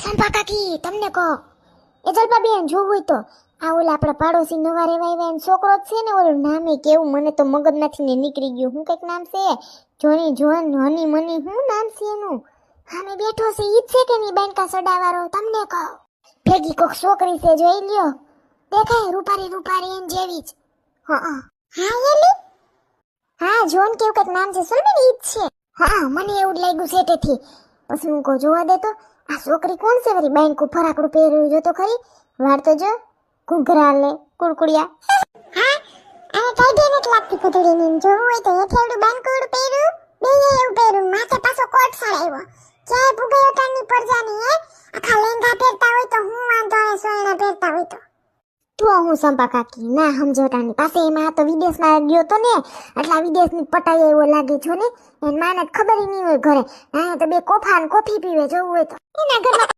સંપા કાકી તમને કહો એ જલપા બેન જોવું હોય તો આ ઓલા આપણા પાડોશી નવા રેવાય એમ છોકરો જ છે ને ઓલું નામે કેવું મને તો મગજમાંથી ને નીકળી ગયું હું કઈક નામ છે જોની જોન હની મની હું નામ છે એનું હામે બેઠો છે ઈ જ છે કે ની બેન કા સડાવાળો તમને કહો ભેગી કોક છોકરી છે જોઈ લ્યો દેખાય રૂપારી રૂપારી એમ જેવી જ હા એલી હા જોન કેવું કઈક નામ છે સુલબેન ઈ જ છે હા મને એવું જ લાગ્યું સેટેથી પછી હું કહું જોવા દે તો આ છોકરી કોણ છે વળી બેન કો ફરાકડું પહેર્યું જો તો ખરી વાર તો જો ઘૂઘરા લે કુડકુડિયા હા અને કઈ દે નથી લાગતી કુતડીની જોવું હોય તો હેઠેડું બાંકુડ પહેર્યું બે એવું પહેર્યું માથે પાછો કોટ સડાવ્યો ક્યાંય ભૂગયો તાની પરજાની હે આખા લેંગા પહેરતા હોય તો હું વાંધો આવે સોયણા પહેરતા હોય તો હું સંપા કાકી ના સમજોટાની પાસે એમાં તો વિદેશમાં ગયો તો ને એટલા વિદેશની પટાઈ એવો લાગે છો ને એને માને ખબર નહીં હોય ઘરે ના તો બે કોફા ને કોફી પીવે જોવું હોય તો એના ઘરમાં